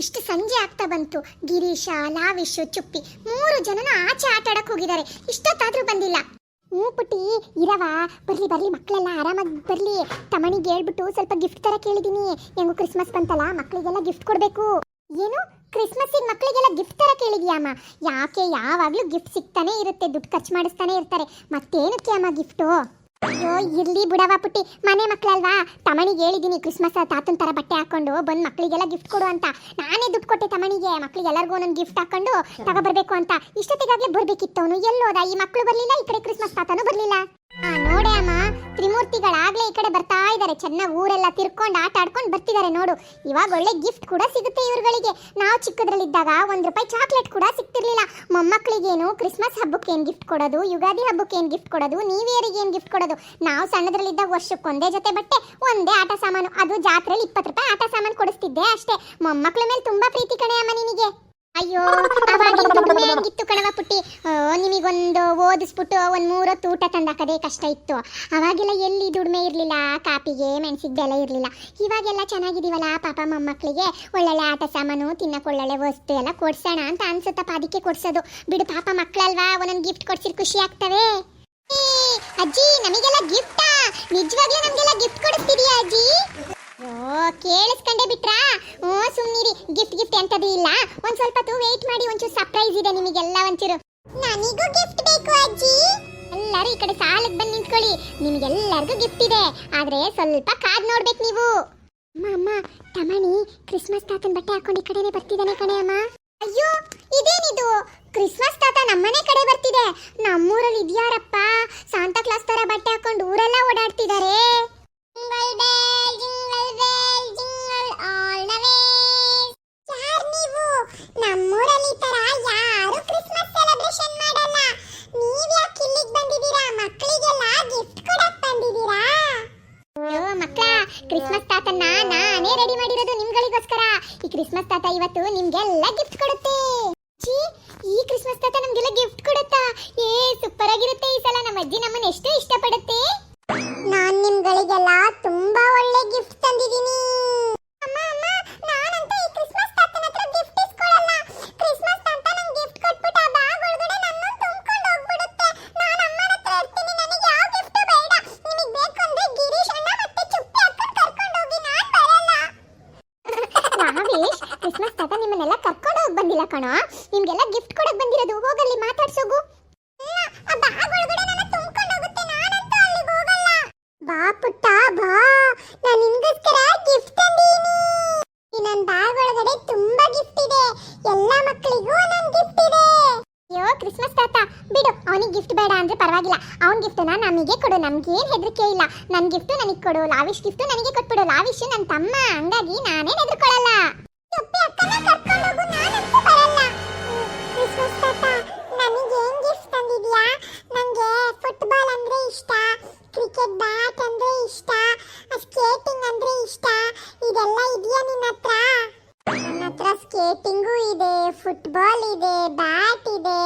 ಇಷ್ಟು ಸಂಜೆ ಆಗ್ತಾ ಬಂತು. ಗಿರೀಶ, ಲಾವಿಶ್, ಚುಪ್ಪಿ 3 ಜನನ ಆಚೆ ಆಟ ಆಡಕ್ ಹೋಗಿದ್ದಾರೆ. ಇಷ್ಟೊತ್ತಾದ್ರೂ ಬಂದಿಲ್ಲ. ಹ್ಞೂ ಪುಟ್ಟಿ, ಇರವ ಬರ್ಲಿ ಬರ್ಲಿ, ಮಕ್ಕಳೆಲ್ಲ ಆರಾಮಾಗಿ ಬರ್ಲಿ. ತಮಣಿಗೆ ಹೇಳ್ಬಿಟ್ಟು ಸ್ವಲ್ಪ ಗಿಫ್ಟ್ ತರ ಕೇಳಿದೀನಿ. ಹೆಂಗು ಕ್ರಿಸ್ಮಸ್ ಬಂತಲ್ಲ, ಮಕ್ಕಳಿಗೆಲ್ಲ ಗಿಫ್ಟ್ ಕೊಡ್ಬೇಕು. ಏನು ಕ್ರಿಸ್ಮಸ್ಸಿಗೆ ಮಕ್ಕಳಿಗೆಲ್ಲ ಗಿಫ್ಟ್ ತರ ಕೇಳಿದ್ಯಾಮ್ಮ? ಯಾಕೆ ಯಾವಾಗ್ಲೂ ಗಿಫ್ಟ್ ಸಿಗ್ತಾನೆ ಇರುತ್ತೆ, ದುಡ್ಡು ಖರ್ಚು ಮಾಡಿಸ್ತಾನೆ ಇರ್ತಾರೆ. ಮತ್ತೇನಕ್ಕೆ ಅಮ್ಮ ಗಿಫ್ಟು? ಅಯ್ಯೋ ಇರ್ಲಿ ಬಿಡವ ಪುಟ್ಟಿ, ಮನೆ ಮಕ್ಕಳಲ್ವಾ. ತಮಣಿಗೆ ಹೇಳಿದೀನಿ ಕ್ರಿಸ್ಮಸ್ ತಾತನ ತರ ಬಟ್ಟೆ ಹಾಕೊಂಡು ಬಂದು ಮಕ್ಕಳಿಗೆಲ್ಲ ಗಿಫ್ಟ್ ಕೊಡು ಅಂತ. ನಾನೇ ದುಡ್ಡು ಕೊಟ್ಟೆ ತಮಣಿಗೆ, ಮಕ್ಕಳಿಗೆ ಎಲ್ಲರಿಗೂ ಒಂದೊಂದು ಗಿಫ್ಟ್ ಹಾಕೊಂಡು ತಗೋಬರ್ಬೇಕು ಅಂತ. ಇಷ್ಟೊತ್ತಿಗಾಗ್ಲೇ ಬರ್ಬೇಕಿತ್ತು ಅವನು. ಎಲ್ಲೋದ? ಈ ಮಕ್ಕಳು ಬರ್ಲಿಲ್ಲ, ಈ ಕಡೆ ಕ್ರಿಸ್ಮಸ್ ತಾತನೂ ಬರ್ಲಿಲ್ಲ. ನೋಡೆ ಅಮ್ಮ, ತ್ರಿಮೂರ್ತಿಗಳಾಗ್ಲೇ ಈ ಕಡೆ ಬರ್ತಾ ಇದ್ದಾರೆ. ಚೆನ್ನಾಗಿ ಊರೆಲ್ಲ ತಿರ್ಕೊಂಡು ಆಟ ಆಡ್ಕೊಂಡು ಬರ್ತಿದ್ದಾರೆ ನೋಡು. ಇವಾಗ ಒಳ್ಳೆ ಗಿಫ್ಟ್ ಕೂಡ ಸಿಗುತ್ತೆ ಇವ್ರುಗಳಿಗೆ. ನಾವು ಚಿಕ್ಕದ್ರಲ್ಲಿದ್ದಾಗ ₹1 ಚಾಕ್ಲೇಟ್ ಕೂಡ ಸಿಗ್ತಿರ್ಲಿಲ್ಲ. ಮೊಮ್ಮಕ್ಕಳಿಗೇನು ಕ್ರಿಸ್ಮಸ್ ಹಬ್ಬಕ್ಕೆ ಏನು ಗಿಫ್ಟ್ ಕೊಡೋದು, ಯುಗಾದಿ ಹಬ್ಬಕ್ಕೆ ಏನು ಗಿಫ್ಟ್ ಕೊಡೋದು, ನ್ಯೂ ಇಯರ್ಗೆ ಏನು ಗಿಫ್ಟ್ ಕೊಡೋದು. ನಾವು ಸಣ್ಣದ್ರಲ್ಲಿದ್ದಾಗ ವರ್ಷಕ್ಕೆ ಒಂದೇ ಜೊತೆ ಬಟ್ಟೆ, ಒಂದೇ ಆಟ ಸಾಮಾನು. ಅದು ಜಾತ್ರೆಯಲ್ಲಿ ₹20 ಆಟ ಸಾಮಾನು ಕೊಡಿಸ್ತಿದ್ದೆ ಅಷ್ಟೇ. ಮೊಮ್ಮಕ್ಕಳ ಮೇಲೆ ತುಂಬಾ ಪ್ರೀತಿ ಕಣೆ ಅಮ್ಮ ನಿನಗೆ. ಅಯ್ಯೋ ಅವಾಗಿನ ದುಡಿಮೆ ಹೆಂಗಿತ್ತು ಕಣವ ಪುಟ್ಟಿ. ನಿಮಗೊಂದು ಓದಿಸ್ಬಿಟ್ಟು ಒಂದು 3 ಹೊತ್ತು ಊಟ ತಂದಾಕದೇ ಕಷ್ಟ ಇತ್ತು. ಅವಾಗೆಲ್ಲ ಎಲ್ಲಿ ದುಡಿಮೆ ಇರಲಿಲ್ಲ, ಕಾಪಿಗೆ ಮೆಣಸಿಗೆ ಬೆಲೆ ಇರಲಿಲ್ಲ. ಇವಾಗೆಲ್ಲ ಚೆನ್ನಾಗಿದ್ದೀವಲ್ಲ, ಪಾಪ ಮೊಮ್ಮಕ್ಕಳಿಗೆ ಒಳ್ಳೊಳ್ಳೆ ಆಟ ಸಾಮಾನು, ತಿನ್ನಕ್ಕೆ ಒಳ್ಳೊಳ್ಳೆ ವಸ್ತು ಎಲ್ಲ ಕೊಡ್ಸೋಣ ಅಂತ ಅನ್ಸುತ್ತಪ್ಪ, ಅದಕ್ಕೆ ಕೊಡ್ಸೋದು. ಬಿಡು ಪಾಪ ಮಕ್ಕಳಲ್ವಾ, ಒಂದೊಂದು ಗಿಫ್ಟ್ ಕೊಡ್ಸಿರ್ ಖುಷಿ ಆಗ್ತವೆ. ಅಜ್ಜಿ ನಮಗೆಲ್ಲ ಗಿಫ್ಟಾ? ನಿಜವಾಗ್ಲೂ ನಮಗೆಲ್ಲ ಗಿಫ್ಟ್ ಕೊಡಿಸ್ತಿದೀಯಾ ಅಜ್ಜಿ? ಕೇಳಿಸ್ಕೊಂಡೆ ಬಿಟ್ರಾ? ಸುಮ್ಮನಿರಿ, ಗಿಫ್ಟ್ ಎಂತದೂ ಇಲ್ಲ. ಒಂದ್ ಸ್ವಲ್ಪ ಹೊತ್ತು ವೇಟ್ ಮಾಡಿ, ಒಂಚೂರು ಸರ್ಪ್ರೈಸ್ ಇದೆ ನಿಮಗೆಲ್ಲ. ಒಂಚೂರು ನನಗೂ ಗಿಫ್ಟ್ ಬೇಕು ಅಜ್ಜಿ. ಎಲ್ಲರೂ ಈ ಕಡೆ ಸಾಲಕ್ಕೆ ಬಂದು ನಿಂತ್ಕೊಳ್ಳಿ, ನಿಮ್ಗೆಲ್ಲರಿಗೂ ಗಿಫ್ಟ್ ಇದೆ. ಆದ್ರೆ ಸ್ವಲ್ಪ ಕಾದ್ ನೋಡ್ಬೇಕು ನೀವು. ಅಮ್ಮ ತಮಣಿ ಕ್ರಿಸ್ಮಸ್ ತಾತನ ಬಟ್ಟೆ ಹಾಕೊಂಡು ಈ ಕಡೆನೆ ಬರ್ತಿದ್ದಾನೆ ಕಣೆ ಅಮ್ಮ. ಅಯ್ಯೋ ಇದೇನಿದು? ಕ್ರಿಸ್ಮಸ್ ತಾತ ನಮ್ಮನೆ ಕಡೆ ಬರ್ತಿದೆ. ನಮ್ಮೂರಲ್ಲಿ ಇದ್ಯಾರಪ್ಪ ಸಾಂತಾ ಕ್ಲಾಸ್ ತರ ಬಟ್ಟೆ ಹಾಕೊಂಡು ಊರೆಲ್ಲ ಓಡಾಡ್ತಿದ್ದಾರೆ. ನಮ್ಮೂರಲ್ಲಿ ತರ ಯಾರು ಕ್ರಿಸ್ಮಸ್ ಸೆಲೆಬ್ರೇಷನ್ ಮಾಡಲ್ಲ. ನೀವ್ ಯಾಕೆ ಇಲ್ಲಿಗೆ ಬಂದಿದ್ದೀರಾ? ಮಕ್ಕಳಿಗೆಲ್ಲ ಗಿಫ್ಟ್ ಕೊಡಕ್ ಬಂದಿದ್ದೀರಾ? ಅಯ್ಯೋ ಮಕ್ಕಳ, ಕ್ರಿಸ್ಮಸ್ ತಾತನ್ನ ನಾನೇ ರೆಡಿ ಮಾಡಿರೋದು ನಿಮ್ಗಳಿಗೋಸ್ಕರ. ಈ ಕ್ರಿಸ್ಮಸ್ ತಾತ ಇವತ್ತು ನಿಮ್ಗೆಲ್ಲ ಗಿಫ್ಟ್ ಕೊಡುತ್ತೆ. ಈ ಕ್ರಿಸ್ಮಸ್ ತಾತ ನಮ್ಗೆಲ್ಲ ಗಿಫ್ಟ್ ಕೊಡುತ್ತಾ? ಸೂಪರ್ ಆಗಿರುತ್ತೆ ಈ ಸಲ. ನಮ್ಮ ಅಜ್ಜಿ ನಮ್ಮನ್ನ ಎಷ್ಟು ಇಷ್ಟಪಡುತ್ತೆ. ನಾನ್ ನಿಮ್ಗಳಿಗೆಲ್ಲ ತುಂಬಾ ಒಳ್ಳೆ ಗಿಫ್ಟ್ ತಂದಿದ್ದೀನಿ. ಅಮ್ಮ ನಾನಂತ ಈ ಕ್ರಿಸ್ಮಸ್ ತಾತನ ಹತ್ರ ಗಿಫ್ಟ್ ಇಸ್ಕೊಳ್ಳಲ್ಲ. ಕ್ರಿಸ್ಮಸ್ ತಾತ ನಂಗೆ ಗಿಫ್ಟ್ ಕೊಟ್ಬಿಟ್ಟು ಆ ಬ್ಯಾಗ್ ಒಳಗಡೆ ನನ್ನನ್ನು ತುಂಬಿಕೊಂಡು ಹೋಗ್ಬಿಡುತ್ತೆ. ನಾನು ಅಮ್ಮನ ಹತ್ರ ಇರ್ತೀನಿ, ನನಗೆ ಯಾವ ಗಿಫ್ಟ್ ಬೇಡ. ನಿಮಗೆ ಬೇಕು ಅಂದ್ರೆ ಗಿರೀಶ್ ಅಣ್ಣ ಮತ್ತೆ ಚುಪ್ಪಿ ಅಕ್ಕನ ಕರ್ಕೊಂಡು ಹೋಗಿ, ನಾನು ಬರಲ್ಲ. ಲಾವೇಶ್, ಕ್ರಿಸ್ಮಸ್ ತಾತ ನಿಮ್ಮನ್ನೆಲ್ಲ ಕರ್ಕೊಂಡು ಹೋಗಿ ಬಂದಿಲ್ಲ ಕಣೋ, ನಿಮ್ಗೆಲ್ಲ ಗಿಫ್ಟ್ ಕೊಡಕ್ ಬಂದಿರೋದು. ಹೋಗಲ್ಲಿ ಮಾತಾಡ್ಸೋಗು. ಆ ಬ್ಯಾಗ್ ಒಳಗಡೆ ನನ್ನ ತುಂಬಿಕೊಂಡು ಹೋಗುತ್ತೆ, ನಾನಂತ ಅಲ್ಲಿಗೆ ಹೋಗಲ್ಲ. ಬಾ ಪುಟ್ಟ ಬಾ, ನಾನು ನಿಮ್ಗೋಸ್ಕರ ಗಿಫ್ಟ್ ತಂದೀನಿ. ನನ್ನ ಬ್ಯಾಗ್ ಒಳಗಡೆ ತುಂಬಾ ಗಿಫ್ಟ್ ಇದೆ. ಎಲ್ಲ ಮಕ್ಕಳಿಗೂ ನನ್ನ ಗಿಫ್ಟ್ ಇದೆ. ಅಯ್ಯೋ ಕ್ರಿಸ್ಮಸ್ ತಾತ ಬಿಡು, ಅವನಿಗೆ ಗಿಫ್ಟ್ ಬೇಡ ಅಂದ್ರೆ ಪರವಾಗಿಲ್ಲ. ಅವನ ಗಿಫ್ಟ್ನ ನಮಗೆ ಕೊಡು, ನಮ್ಗೇನು ಹೆದರಿಕೆ ಇಲ್ಲ. ನನ್ನ ಗಿಫ್ಟ್ ನನಗೆ ಕೊಡು, ಲಾವಿಶ್ ಗಿಫ್ಟ್ ನನಗೆ ಕೊಟ್ಬಿಡು. ಲಾವಿಶ್ ನನ್ನ ತಮ್ಮ, ಹಂಗಾಗಿ ನಾನೇನು ಹೆದರ್ಕೊಳ್ಳಲ್ಲ. ಚುಪ್ಪಿ ಅಕ್ಕನ ಕರ್ಕೊಂಡು ಹೋಗು, ನಾನಂತೂ ಬರಲ್ಲ. ಕ್ರಿಸ್ಮಸ್ ತಾತ ನನಗೆ ಏನು ಗಿಫ್ಟ್ ತಂದಿದ್ಯಾ? ನನಗೆ ಫುಟ್ಬಾಲ್ ಅಂದ್ರೆ ಇಷ್ಟ, ಕ್ರಿಕೆಟ್ ಬ್ಯಾಟ್ ಅಂದ್ರೆ ಇಷ್ಟ, ಸ್ಕೇಟಿಂಗ್ ಅಂದ್ರೆ ಇಷ್ಟ. ಇದೆಲ್ಲ ಇದೆಯಾ ನಿನ್ನ ಹತ್ರ? ನನ್ನ ಹತ್ರ ಸ್ಕೇಟಿಂಗು ಇದೆ, ಫುಟ್ಬಾಲ್ ಇದೆ, ಬ್ಯಾಟ್ ಇದೆ,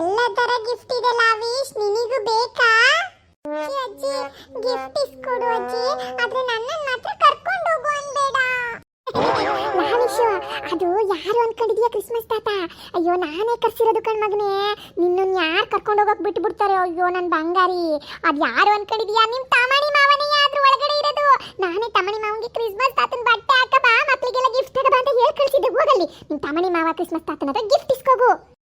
ಎಲ್ಲ ತರ ಗಿಫ್ಟ್ ಇದೆ. ಲಾವಿಶ್ ನಿನಗೂ ಬೇಕಾ? ಅಜ್ಜಿ ಗಿಫ್ಟ್ ಇಸ್ಕೊಡು ಅಜ್ಜಿ, ಆದ್ರೆ ನನ್ನನ್ನು ಮಾತ್ರ ಕರ್ಕೊಂಡು ಹೋಗು ಅನ್ಬೇಡ. ಲಾವಿಶ್, ಅದು ಯಾರು ಅನ್ಕೊಂಡಿದ್ಯಾ ಕ್ರಿಸ್ಮಸ್ ತಾತ? ಅಯ್ಯೋ ನಾನೇ ಕರ್ಸಿರೋದು ಕಣ್ಮಗನೇ. ನಿನ್ನನ್ನು ಯಾರು ಕರ್ಕೊಂಡು ಹೋಗಕ್ ಬಿಟ್ಟು ಬಿಡ್ತಾರೆ? ಅಯ್ಯೋ ನನ್ನ ಬಂಗಾರಿ, ಅದು ಯಾರು ಅನ್ಕೊಂಡಿದ್ಯಾ? ನಿಮ್ ತಮಣಿ ಮಾವನೇ ಅದ್ರ ಒಳಗಡೆ ಇರೋದು. ನಾನೇ ತಮಣಿ ಮಾವನಿಗೆ ಕ್ರಿಸ್ಮಸ್ ತಾತನ ಬಟ್ಟೆ ಹಾಕಬಾ, ಮಕ್ಕಳಿಗೆಲ್ಲ ಗಿಫ್ಟ್ ತಗೋಬಾ ಅಂತ ಹೇಳಿ ಕಳಿಸಿದ್ದೆ. ಹೋಗಲ್ಲಿ ನಿಮ್ ತಮಣಿ ಮಾವ ಕ್ರಿಸ್ಮಸ್ ತಾತನ ಹತ್ರ ಗಿಫ್ಟ್ ಇಸ್ಕೋಗು.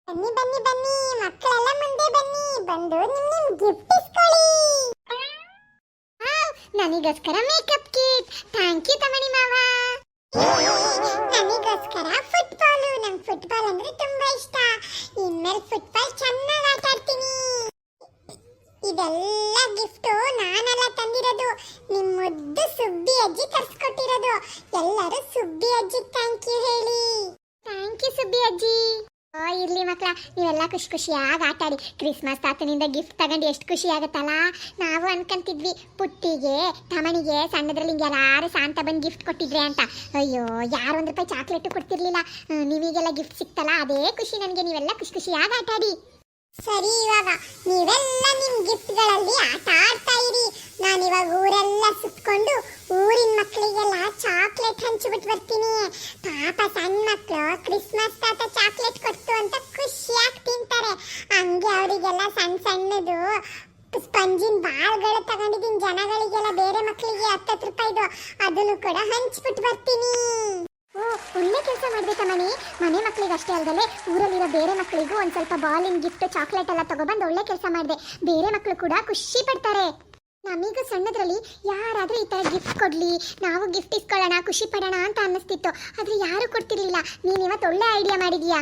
ಬನ್ನಿ ಬನ್ನಿ ಬನ್ನಿ ಮಕ್ಕಳೆಲ್ಲ ಮುಂದೆ ಬನ್ನಿ, ಬಂದು ನಿಮ್ ಗಿಫ್ಟ್ ಇಸ್ಕೊಳ್ಳಿ. ನನಗೋಸ್ಕರ ಮೇಕಪ್ ಕಿಟ್. ಥ್ಯಾಂಕ್ ಯು ತಮಣಿ ಮಾವ. ನನಗೋಸ್ಕರ ಫುಟ್ಬಾಲು. ನಂಗೆ ಫುಟ್ಬಾಲ್ ಅಂದ್ರೆ ತುಂಬಾ ಇಷ್ಟ. ಇನ್ಮೇಲೆ ಫುಟ್ಬಾಲ್ ಚೆನ್ನಾಗಿ ಆಟ ಆಡ್ತೀನಿ. ಇದೆಲ್ಲ ಗಿಫ್ಟು ನಾನೆಲ್ಲ ತಂದಿರೋದು, ನಿಮ್ಮ ಮುದ್ದು ಸುಬ್ಬಿ ಅಜ್ಜಿ ತರಿಸ್ಕೊಟ್ಟಿರೋದು. ಎಲ್ಲರೂ ಸುಬ್ಬಿ ಅಜ್ಜಿ ಥ್ಯಾಂಕ್ ಯು ಹೇಳಿ. ಥ್ಯಾಂಕ್ ಯು ಸುಬ್ಬಿ ಅಜ್ಜಿ. ಇರ್ಲಿ ಮಕ್ಕಳ, ನೀವೆಲ್ಲ ಖುಷಿಯಾಗಿ ಆಟ ಆಡಿ. ಕ್ರಿಸ್ಮಸ್ ತಾತನಿಂದ ಗಿಫ್ಟ್ ತಗೊಂಡು ಎಷ್ಟು ಖುಷಿ ಆಗುತ್ತಲ್ಲ. ನಾವು ಅನ್ಕೊಂತಿದ್ವಿ ಪುಟ್ಟಿಗೆ ತಮಣಿಗೆ ಸಣ್ಣದ್ರಲ್ಲಿ ಯಾರು ಸಾಂತ ಬಂದು ಗಿಫ್ಟ್ ಕೊಟ್ಟಿದ್ರೆ ಅಂತ. ಅಯ್ಯೋ ಯಾರು ₹1 ಚಾಕ್ಲೇಟು ಕೊಡ್ತಿರ್ಲಿಲ್ಲ. ನೀವೀಗೆಲ್ಲ ಗಿಫ್ಟ್ ಸಿಕ್ತಲ್ಲ, ಅದೇ ಖುಷಿ ನನಗೆ. ನೀವೆಲ್ಲ ಖುಷಿಯಾಗಿ ಆಟ ಆಡಿ. ಸರಿ, ಇವಾಗ ನೀವೆಲ್ಲ ನಿಮ್ ಗಿಫ್ಟ್ಗಳಲ್ಲಿ ಆಟ ಆಡ್ತಾ ಇರಿ. ನಾನಿವಾಗ ಊರೆಲ್ಲ ಸುತ್ಕೊಂಡು ಊರಿನ ಮಕ್ಕಳಿಗೆಲ್ಲ ಚಾಕ್ಲೇಟ್ ಹಂಚಿಬಿಟ್ಟು ಬರ್ತೀನಿ. ಪಾಪ ಸಣ್ಣ ಮಕ್ಕಳು ಮಕ್ಕಳಿಗೂ ಕೂಡ ಹಂಚ್ಬಿಟ್ಟು ಬರ್ತೀನಿ. ಓ, ಒಳ್ಳೆ ಕೆಲಸ ಮಾಡಿದೆ ತಮ್ಮನಿ. ಮನೆ ಮಕ್ಕಳಿಗೆ ಅಷ್ಟೇ ಅಲ್ಲದೆ ಊರಲ್ಲಿರೋ ಬೇರೆ ಮಕ್ಕಳಿಗೂ ಒಂದ್ ಸ್ವಲ್ಪ ಬಾಲಿಂಗ್ ಗಿಫ್ಟ್ ಚಾಕ್ಲೇಟ್ ಎಲ್ಲ ತಗೊಬಂದು ಒಳ್ಳೆ ಕೆಲಸ ಮಾಡಿದೆ. ಬೇರೆ ಮಕ್ಕಳು ಕೂಡ ಖುಷಿ ಪಡ್ತಾರೆ. ನಮೀಗ ಸಣ್ಣದ್ರಲ್ಲಿ ಯಾರಾದ್ರೂ ಈ ತರ ಗಿಫ್ಟ್ ಕೊಡ್ಲಿ, ನಾವು ಗಿಫ್ಟ್ ಇಸ್ಕೊಳ್ಳೋಣ, ಖುಷಿ ಪಡೋಣ ಅಂತ ಅನ್ನಿಸ್ತಿತ್ತು. ಆದ್ರೆ ಯಾರು ಕೊಡ್ತಿರ್ಲಿಲ್ಲ. ನೀನ್ ಇವತ್ತು ಒಳ್ಳೆ ಐಡಿಯಾ ಮಾಡಿದ್ಯಾ.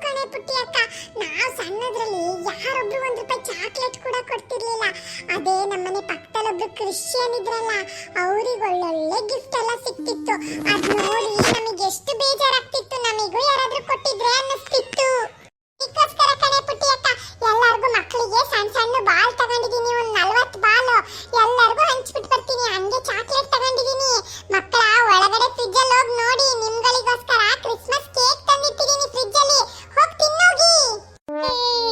ಕಣೆ ಪುಟ್ಟಿ ಅಕ್ಕ, ನಾವು ಸಣ್ಣದ್ರಲ್ಲಿ ಯಾರೊಬ್ರು ₹1 ಚಾಕ್ಲೇಟ್ ಕೂಡ ಕೊಡ್ತಿರ್ಲಿಲ್ಲ. ಅದೇ ನಮ್ಮನೆ ಪಕ್ಕದಲ್ಲೊಬ್ರು ಕ್ರಿಶ್ಚಿಯನ್ ಇದ್ರಲ್ಲ, ಅವ್ರಿಗೆ ಒಳ್ಳೊಳ್ಳೆ ಗಿಫ್ಟ್ ಎಲ್ಲ ಸಿಕ್ತಿತ್ತು. ಅದ್ ನೋಡಿ ನಮಗೆ ಎಷ್ಟು ಬೇಜಾರಾಗ್ತಿತ್ತು. ನಮಿಗೂ ಯಾರಾದ್ರೂ ಕೊಟ್ಟಿದ್ರೆ ಅನ್ನಿಸ್ತಿತ್ತು. ಇದಕ್ಕೋಸ್ಕರ ಕಣೆ ಪುಟ್ಟಿ ಅಕ್ಕ, ಎಲ್ಲರಿಗೂ ಮಕ್ಕಳಿಗೆ ಸಣ್ಣ ಸಣ್ಣ ಬಾಲ್ ತಗೊಂಡಿದೀನಿ, ಒಂದು 40 ಬಾಲ್ ಎಲ್ಲರಿಗೂ ಹಂಚ್ಬಿಟ್ಟು ಬರ್ತೀನಿ. ಹಂಗೆ ಚಾಕ್ಲೇಟ್ ತಗೊಂಡಿದೀನಿ. ಮಕ್ಕಳ ಒಳಗಡೆ ಫ್ರಿಜ್ ಅಲ್ಲಿ ಹೋಗಿ ನೋಡಿ, ನಿಮ್ಗಳಿಗೋಸ್ಕರ ಕ್ರಿಸ್ಮಸ್ ಕೇಕ್ ತಂದಿಟ್ಟಿದೀನಿ ಫ್ರಿಜ್ ಅಲ್ಲಿ, ಹೋಗಿ ತಿನ್ನೋಗಿ.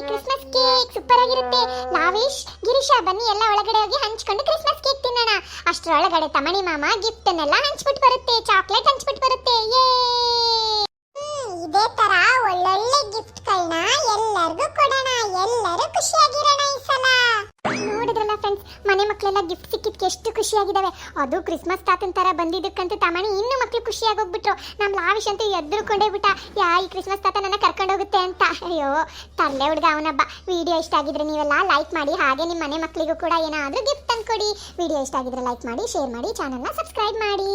ಕ್ರಿಸ್ಮಸ್ ಕೇಕ್ ಸೂಪರ್ ಆಗಿರುತ್ತೆ. ಲಾವಿಶ್, ಗಿರೀಶ ಬನ್ನಿ ಎಲ್ಲ ಒಳಗಡೆ ಹೋಗಿ ಹಂಚ್ಕೊಂಡು ಕ್ರಿಸ್ಮಸ್ ಕೇಕ್ ತಿನ್ನೋಣ. ಅಷ್ಟರೊಳಗಡೆ ತಮಣಿ ಮಾಮ ಗಿಫ್ಟ್ ಅನ್ನೆಲ್ಲ ಹಂಚ್ಬಿಟ್ಟು ಬರುತ್ತೆ, ಚಾಕ್ಲೇಟ್ ಹಂಚ್ಬಿಟ್ಟು ಬರುತ್ತೆ. ಇದೇ ತರ ಒಳ್ಳೊಳ್ಳೆ ಗಿಫ್ಟ್ ಗಳನ್ನ ಎಲ್ಲರಿಗೂ ಕೊಡೋಣ, ಎಲ್ಲರೂ ಖುಷಿಯಾಗಿರೋಣ ಈ ಸಲ. ನೋಡಿದ್ರಲ್ಲ ಫ್ರೆಂಡ್ಸ್, ಮನೆ ಮಕ್ಕಳೆಲ್ಲ ಗಿಫ್ಟ್ ಸಿಕ್ಕಿದ್ಕೆ ಎಷ್ಟು ಖುಷಿಯಾಗಿದ್ದಾವೆ. ಅದು ಕ್ರಿಸ್ಮಸ್ ತಾತನ್ ತರ ಬಂದಿದ್ದಕ್ಕಂತೂ ತಮಣಿ ಇನ್ನು ಮಕ್ಳು ಖುಷಿಯಾಗಿ ಹೋಗ್ಬಿಟ್ರು. ನಮ್ ಲಾವಿಶ್ ಅಂತೂ ಎದ್ರುಕೊಂಡೇ ಬಿಟ್ಟ, ಈ ಕ್ರಿಸ್ಮಸ್ ತಾತ ನನ್ನ ಕರ್ಕೊಂಡು ಹೋಗುತ್ತೆ ಅಂತ. ಅಯ್ಯೋ ತರ್ಲೆ ಹುಡುಗ ಅವನಬ್ಬ. ವಿಡಿಯೋ ಇಷ್ಟ ಆಗಿದ್ರೆ ನೀವೆಲ್ಲ ಲೈಕ್ ಮಾಡಿ, ಹಾಗೆ ನಿಮ್ಮ ಮನೆ ಮಕ್ಕಳಿಗೂ ಕೂಡ ಏನಾದರೂ ಗಿಫ್ಟ್ ತಂದ್ಕೊಡಿ. ವಿಡಿಯೋ ಇಷ್ಟ ಆಗಿದ್ರೆ ಲೈಕ್ ಮಾಡಿ, ಶೇರ್ ಮಾಡಿ, ಚಾನಲ್ನ ಸಬ್ಸ್ಕ್ರೈಬ್ ಮಾಡಿ.